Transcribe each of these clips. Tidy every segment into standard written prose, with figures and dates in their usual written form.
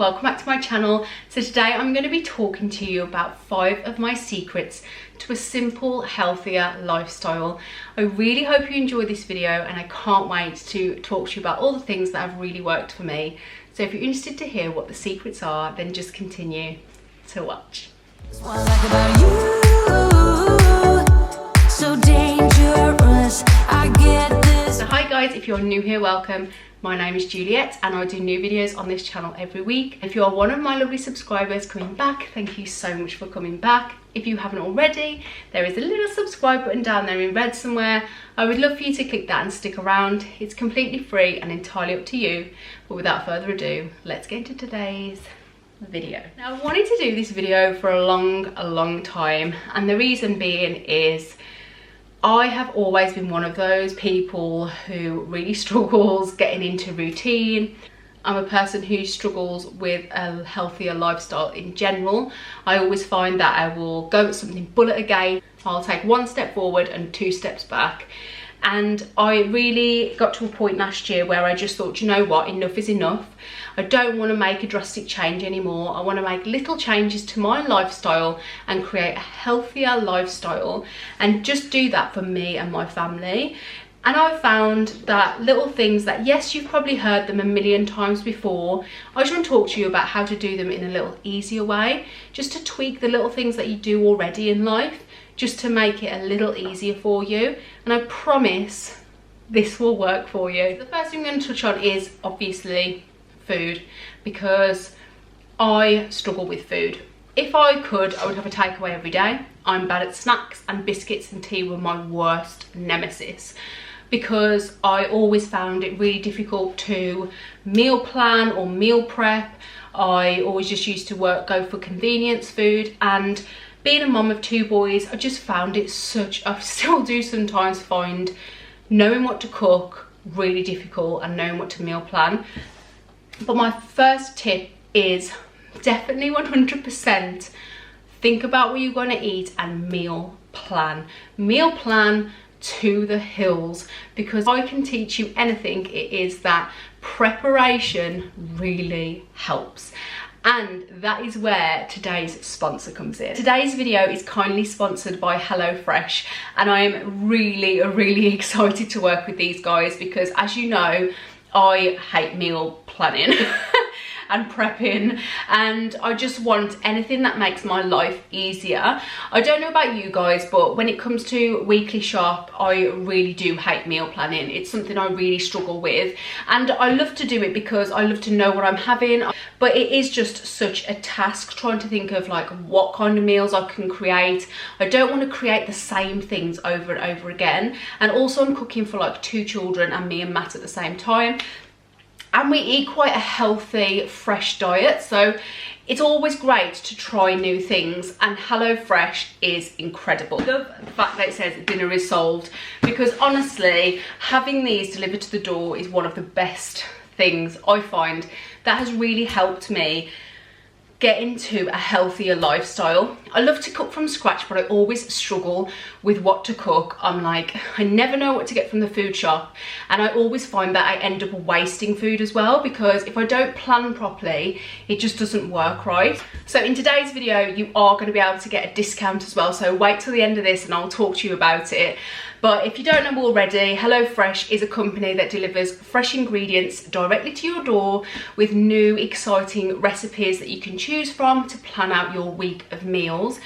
welcome back to my channel. So today I'm going to be talking to you about 5 of my secrets to a simple, healthier lifestyle. I really hope you enjoyed this video and I can't wait to talk to you about all the things that have really worked for me. So if you're interested to hear what the secrets are, then just continue to watch. What I like about you, so dangerous, I get this. So hi guys, if you're new here, welcome. My name is Juliet and I do new videos on this channel every week. If you are one of my lovely subscribers coming back, thank you so much for coming back. If you haven't already, there is a little subscribe button down there in red somewhere. I would love for you to click that and stick around. It's completely free and entirely up to you. But without further ado, let's get into today's video. Now, I wanted to do this video for a long time, and the reason being is I have always been one of those people who really struggles getting into routine. I'm a person who struggles with a healthier lifestyle in general. I always find that I will go at something bullet again. I'll take 1 step forward and 2 steps back. And I really got to a point last year where I just thought, you know what, enough is enough. I don't want to make a drastic change anymore. I want to make little changes to my lifestyle and create a healthier lifestyle and just do that for me and my family. And I've found that little things that, yes, you've probably heard them a million times before. I just want to talk to you about how to do them in a little easier way, just to tweak the little things that you do already in life, just to make it a little easier for you. And I promise this will work for you. The first thing I'm going to touch on is obviously food, because I struggle with food. If I could, I would have a takeaway every day. I'm bad at snacks, and biscuits and tea were my worst nemesis, because I always found it really difficult to meal plan or meal prep. I always just used to go for convenience food, and being a mum of 2 boys, I just found it I still do sometimes find knowing what to cook really difficult and knowing what to meal plan. But my first tip is definitely 100% think about what you're going to eat and meal plan. Meal plan to the hills, because if I can teach you anything, it is that preparation really helps. And that is where today's sponsor comes in. Today's video is kindly sponsored by HelloFresh, and I am really excited to work with these guys, because as you know, I hate meal planning and prepping, and I just want anything that makes my life easier. I don't know about you guys, but when it comes to weekly shop, I really do hate meal planning. It's something I really struggle with, and I love to do it because I love to know what I'm having, but it is just such a task trying to think of like what kind of meals I can create. I don't want to create the same things over and over again, and also I'm cooking for like 2 children and me and Matt at the same time. And we eat quite a healthy, fresh diet, so it's always great to try new things, and HelloFresh is incredible. I love the fact that it says dinner is solved, because honestly, having these delivered to the door is one of the best things I find that has really helped me get into a healthier lifestyle. I love to cook from scratch, but I always struggle with what to cook. I'm like, I never know what to get from the food shop, and I always find that I end up wasting food as well, because if I don't plan properly, it just doesn't work right. So in today's video, you are going to be able to get a discount as well, so wait till the end of this and I'll talk to you about it. But if you don't know already, HelloFresh is a company that delivers fresh ingredients directly to your door with new exciting recipes that you can choose from to plan out your week of meals.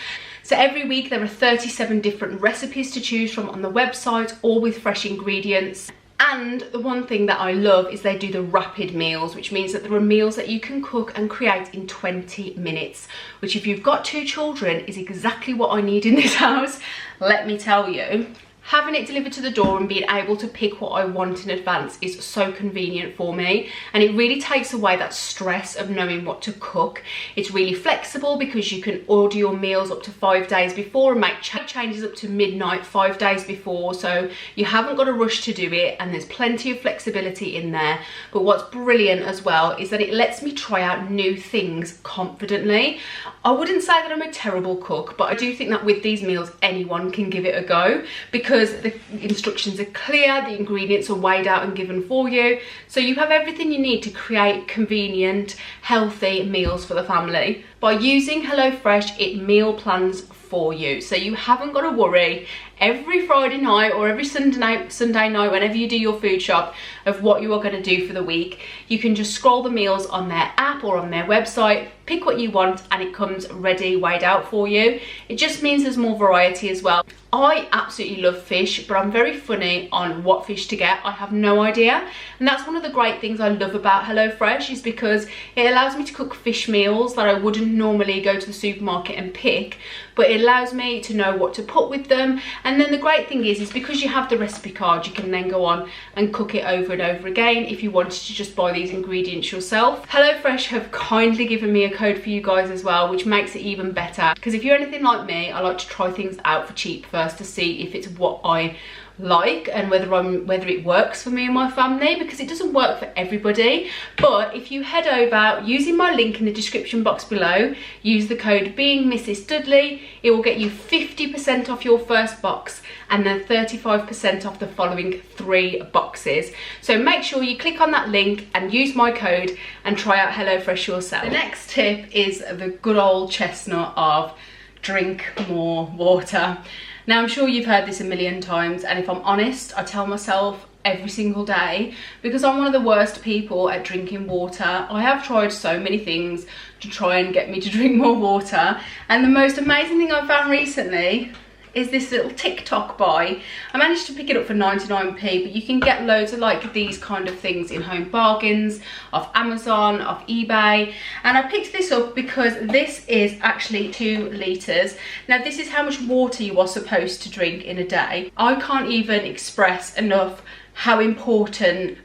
So every week there are 37 different recipes to choose from on the website, all with fresh ingredients. And the one thing that I love is they do the rapid meals, which means that there are meals that you can cook and create in 20 minutes, which if you've got 2 children is exactly what I need in this house, let me tell you. Having it delivered to the door and being able to pick what I want in advance is so convenient for me, and it really takes away that stress of knowing what to cook. It's really flexible because you can order your meals up to 5 days before and make changes up to midnight 5 days before, so you haven't got to rush to do it, and there's plenty of flexibility in there. But what's brilliant as well is that it lets me try out new things confidently. I wouldn't say that I'm a terrible cook, but I do think that with these meals anyone can give it a go, because because the instructions are clear, the ingredients are weighed out and given for you. So you have everything you need to create convenient, healthy meals for the family. By using HelloFresh, it meal plans for you. So you haven't got to worry every Friday night or every Sunday night, whenever you do your food shop, of what you are going to do for the week. You can just scroll the meals on their app or on their website, pick what you want, and it comes ready, weighed out for you. It just means there's more variety as well. I absolutely love fish, but I'm very funny on what fish to get. I have no idea. And that's one of the great things I love about HelloFresh, is because it allows me to cook fish meals that I wouldn't normally go to the supermarket and pick, but it allows me to know what to put with them. And then the great thing is because you have the recipe card, you can then go on and cook it over and over again if you wanted to just buy these ingredients yourself. HelloFresh have kindly given me a code for you guys as well, which makes it even better, because if you're anything like me, I like to try things out for cheap first to see if it's what I like and whether it works for me and my family, because it doesn't work for everybody. But if you head over using my link in the description box below, use the code being Mrs. Dudley, it will get you 50% off your first box and then 35% off the following 3 boxes. So make sure you click on that link and use my code and try out HelloFresh yourself. The next tip is the good old chestnut of drink more water. Now, I'm sure you've heard this a million times, and if I'm honest, I tell myself every single day, because I'm one of the worst people at drinking water. I have tried so many things to try and get me to drink more water, and the most amazing thing I've found recently is this little TikTok buy. I managed to pick it up for 99p, but you can get loads of like these kind of things in Home Bargains, off Amazon, off eBay. And I picked this up because this is actually 2 litres. Now this is how much water you are supposed to drink in a day. I can't even express enough how important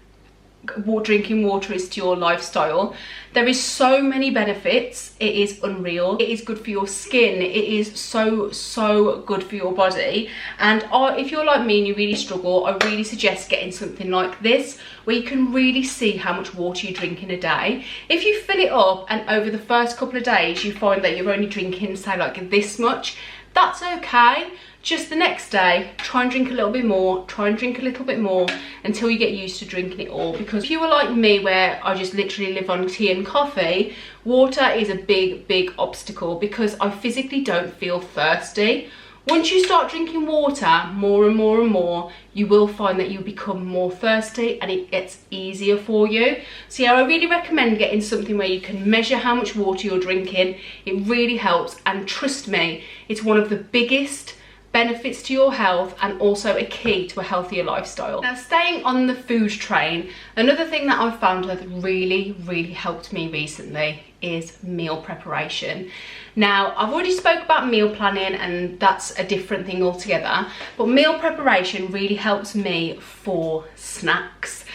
drinking water is to your lifestyle. There is so many benefits. It is unreal. It is good for your skin. It is so good for your body. And if you're like me and you really struggle, I really suggest getting something like this, where you can really see how much water you drink in a day. If you fill it up and over the first couple of days you find that you're only drinking, say, like this much, that's okay. Just the next day, try and drink a little bit more, try and drink a little bit more until you get used to drinking it all. Because if you were like me, where I just literally live on tea and coffee, water is a big obstacle, because I physically don't feel thirsty. Once you start drinking water more and more, you will find that you become more thirsty and it gets easier for you. So yeah, I really recommend getting something where you can measure how much water you're drinking. It really helps, and trust me, it's one of the biggest benefits to your health and also a key to a healthier lifestyle. Now, staying on the food train, another thing that I've found that really helped me recently is meal preparation. Now, I've already spoke about meal planning, and that's a different thing altogether, but meal preparation really helps me for snacks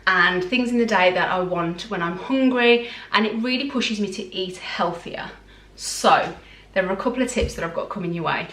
and things in the day that I want when I'm hungry, and it really pushes me to eat healthier. So there are a couple of tips that I've got coming your way.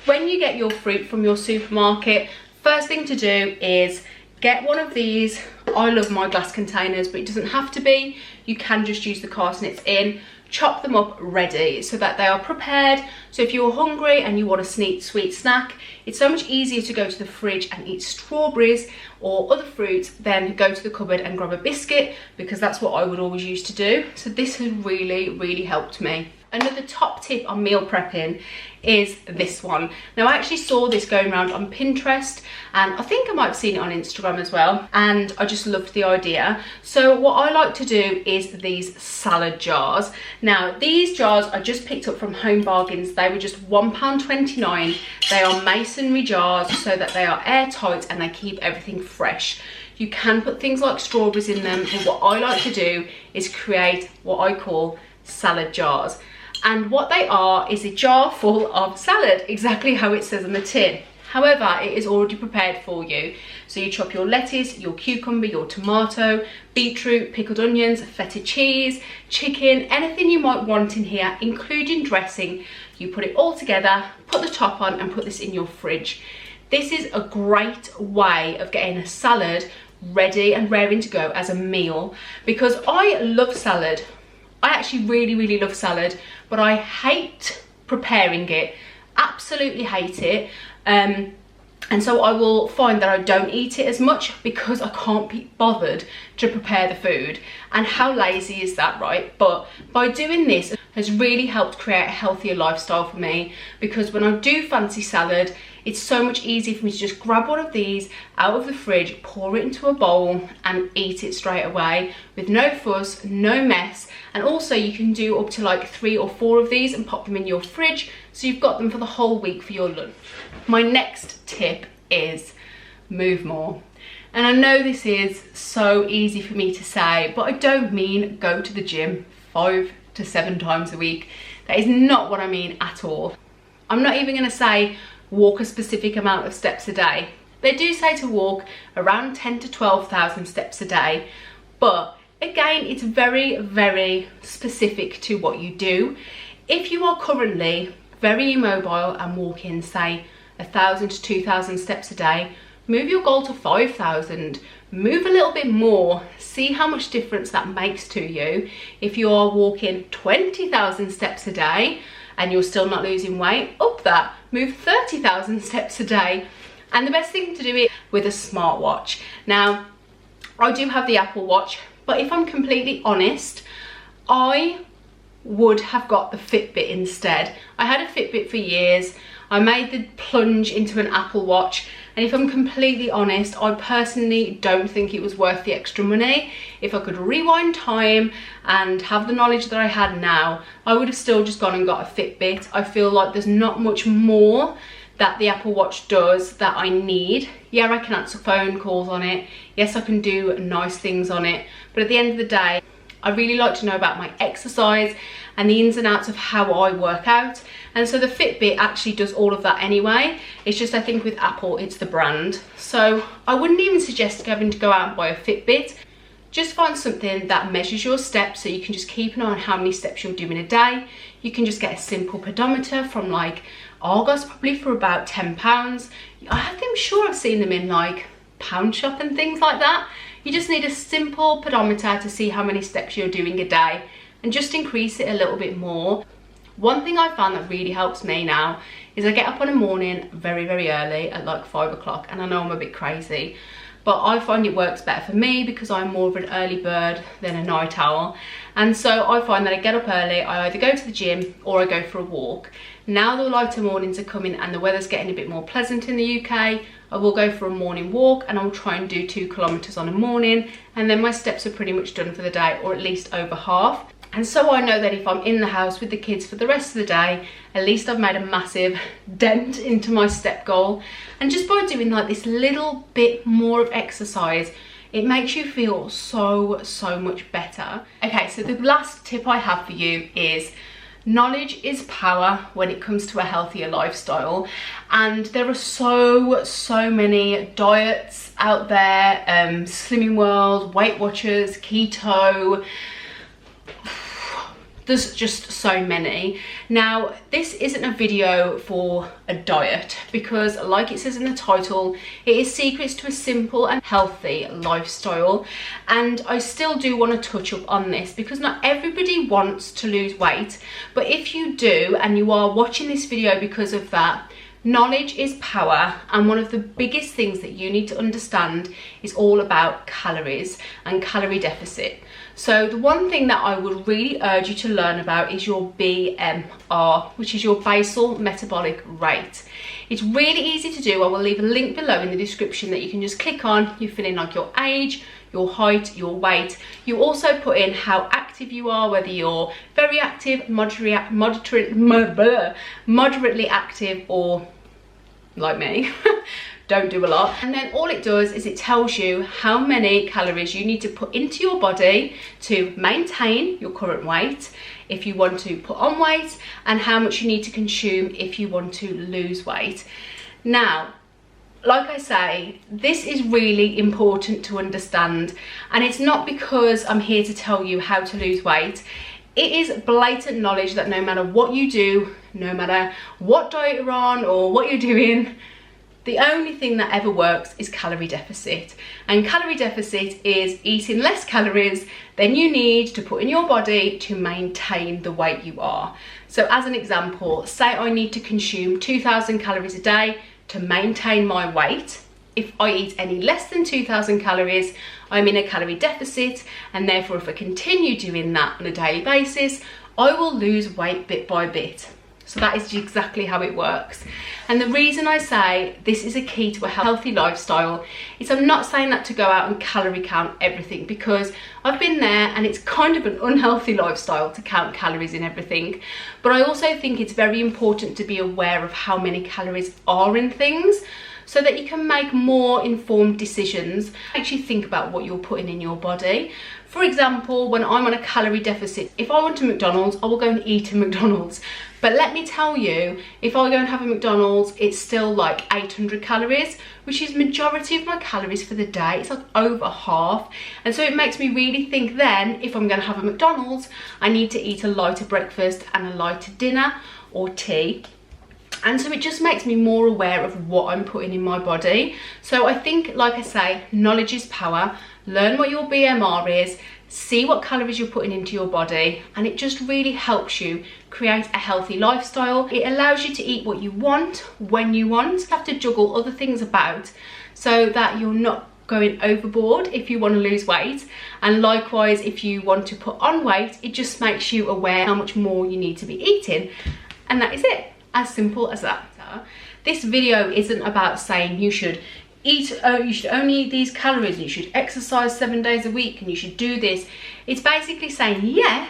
When you get your fruit from your supermarket, first thing to do is get one of these. I love my glass containers, but it doesn't have to be. You can just use the carton it's in. Chop them up ready so that they are prepared. So if you're hungry and you want a sweet snack, it's so much easier to go to the fridge and eat strawberries or other fruits than go to the cupboard and grab a biscuit, because that's what I would always used to do. So this has really helped me. Another top tip on meal prepping is this one. Now, I actually saw this going around on Pinterest, and I think I might have seen it on Instagram as well, and I just loved the idea. So what I like to do is these salad jars. Now, these jars I just picked up from Home Bargains. They were just £1.29. They are masonry jars, so that they are airtight and they keep everything fresh. You can put things like strawberries in them, but what I like to do is create what I call salad jars. And what they are is a jar full of salad, exactly how it says on the tin. However, it is already prepared for you. So you chop your lettuce, your cucumber, your tomato, beetroot, pickled onions, feta cheese, chicken, anything you might want in here, including dressing. You put it all together, put the top on, and put this in your fridge. This is a great way of getting a salad ready and raring to go as a meal, because I love salad. I actually really love salad, but I hate preparing it. Absolutely hate it. And so I will find that I don't eat it as much because I can't be bothered to prepare the food. And how lazy is that, right? But by doing this has really helped create a healthier lifestyle for me, because when I do fancy salad, it's so much easier for me to just grab one of these out of the fridge, pour it into a bowl and eat it straight away with no fuss, no mess. And also you can do up to like 3 or 4 of these and pop them in your fridge, so you've got them for the whole week for your lunch. My next tip is move more. And I know this is so easy for me to say, but I don't mean go to the gym 5 to 7 times a week. That is not what I mean at all. I'm not even going to say walk a specific amount of steps a day. They do say to walk around 10 to 12,000 steps a day, but again, it's very, very specific to what you do. If you are currently very immobile and walking, say, 1,000 to 2,000 steps a day, move your goal to 5,000. Move a little bit more. See how much difference that makes to you. If you are walking 20,000 steps a day and you're still not losing weight, up that. Move 30,000 steps a day. And the best thing to do it with a smartwatch. Now, I do have the Apple Watch, but if I'm completely honest, I would have got the Fitbit instead. I had a Fitbit for years. I made the plunge into an Apple Watch, and if I'm completely honest, I personally don't think it was worth the extra money. If I could rewind time and have the knowledge that I had now, I would have still just gone and got a Fitbit. I feel like there's not much more that the Apple Watch does that I need. Yeah, I can answer phone calls on it. Yes, I can do nice things on it. But at the end of the day, I really like to know about my exercise and the ins and outs of how I work out. And so the Fitbit actually does all of that anyway. It's just, I think with Apple, it's the brand. So I wouldn't even suggest having to go out and buy a Fitbit. Just find something that measures your steps, so you can just keep an eye on how many steps you're doing a day. You can just get a simple pedometer from like Argos, probably for about £10. I'm sure I've seen them in like Pound Shop and things like that. You just need a simple pedometer to see how many steps you're doing a day and just increase it a little bit more. One thing I found that really helps me now is I get up in the morning very, very early at like 5 o'clock, and I know I'm a bit crazy, but I find it works better for me because I'm more of an early bird than a night owl. And so I find that I get up early, I either go to the gym or I go for a walk. Now the lighter mornings are coming and the weather's getting a bit more pleasant in the UK, I will go for a morning walk and I'll try and do 2 kilometers on a morning, and then my steps are pretty much done for the day, or at least over half. And so I know that if I'm in the house with the kids for the rest of the day, at least I've made a massive dent into my step goal. And just by doing like this little bit more of exercise, it makes you feel so much better. Okay, so the last tip I have for you is knowledge is power when it comes to a healthier lifestyle. And there are so many diets out there, Slimming World, Weight Watchers, keto. There's just so many. Now, this isn't a video for a diet because, like it says in the title, it is secrets to a simple and healthy lifestyle. And I still do want to touch up on this because not everybody wants to lose weight. But if you do, and you are watching this video because of that, knowledge is power, and one of the biggest things that you need to understand is all about calories and calorie deficit. So the one thing that I would really urge you to learn about is your BMR, which is your basal metabolic rate. It's really easy to do. I will leave a link below in the description that you can just click on. You fill in like your age, your height, your weight. You also put in how active you are, whether you're very active, moderately active, or like me, don't do a lot. And then all it does is it tells you how many calories you need to put into your body to maintain your current weight if you want to put on weight, and how much you need to consume if you want to lose weight. Now, like I say, this is really important to understand, and it's not because I'm here to tell you how to lose weight. It is blatant knowledge that no matter what you do, no matter what diet you're on or what you're doing, the only thing that ever works is calorie deficit. And calorie deficit is eating less calories than you need to put in your body to maintain the weight you are. So as an example, say I need to consume 2,000 calories a day to maintain my weight. If I eat any less than 2,000 calories, I'm in a calorie deficit, and therefore if I continue doing that on a daily basis, I will lose weight bit by bit. So that is exactly how it works. And the reason I say this is a key to a healthy lifestyle is I'm not saying that to go out and calorie count everything, because I've been there and it's kind of an unhealthy lifestyle to count calories in everything. But I also think it's very important to be aware of how many calories are in things, so that you can make more informed decisions. Actually think about what you're putting in your body. For example, when I'm on a calorie deficit, if I want to McDonald's, I will go and eat a McDonald's. But let me tell you, if I go and have a McDonald's, it's still like 800 calories, which is majority of my calories for the day. It's like over half. And so it makes me really think then, if I'm gonna have a McDonald's, I need to eat a lighter breakfast and a lighter dinner or tea. And so it just makes me more aware of what I'm putting in my body. So I think, like I say, knowledge is power. Learn what your BMR is, see what calories you're putting into your body, and it just really helps you create a healthy lifestyle. It allows you to eat what you want, when you want. You have to juggle other things about so that you're not going overboard if you want to lose weight. And likewise, if you want to put on weight, it just makes you aware how much more you need to be eating. And that is it. As simple as that. This video isn't about saying you should eat, you should only eat these calories, and you should exercise 7 days a week, and you should do this. It's basically saying, yes,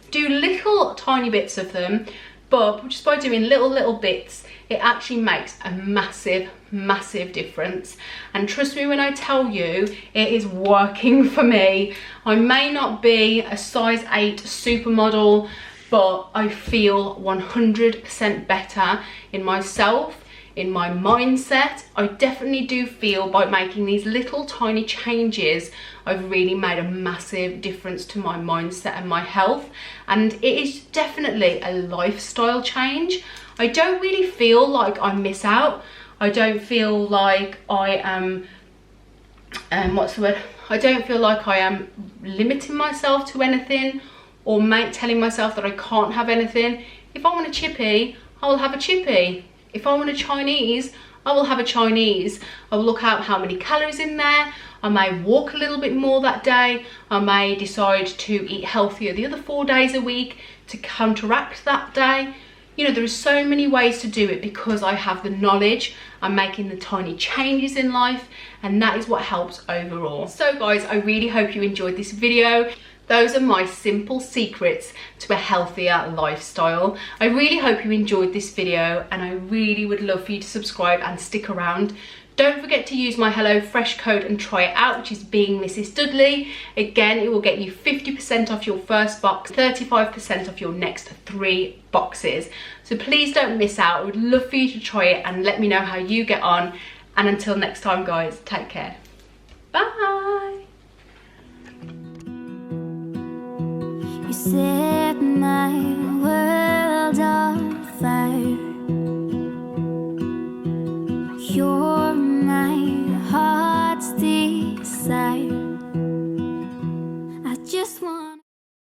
do little tiny bits of them, but just by doing little bits, it actually makes a massive difference. And trust me when I tell you, it is working for me. I may not be a size 8 supermodel, but I feel 100% better in myself, in my mindset. I definitely do feel by making these little tiny changes, I've really made a massive difference to my mindset and my health. And it is definitely a lifestyle change. I don't really feel like I miss out. I don't feel like I am, what's the word? I don't feel like I am limiting myself to anything, or telling myself that I can't have anything. If I want a chippy, I will have a chippy. If I want a Chinese, I will have a Chinese. I will look out how many calories in there. I may walk a little bit more that day. I may decide to eat healthier the other 4 days a week to counteract that day. You know, there are so many ways to do it because I have the knowledge. I'm making the tiny changes in life, and that is what helps overall. So guys, I really hope you enjoyed this video. Those are my simple secrets to a healthier lifestyle. I really hope you enjoyed this video, and I really would love for you to subscribe and stick around. Don't forget to use my HelloFresh code and try it out, which is being Mrs. Dudley. Again, it will get you 50% off your first box, 35% off your next 3 boxes. So please don't miss out. I would love for you to try it and let me know how you get on. And until next time guys, take care. Bye. You set my world on fire. You're my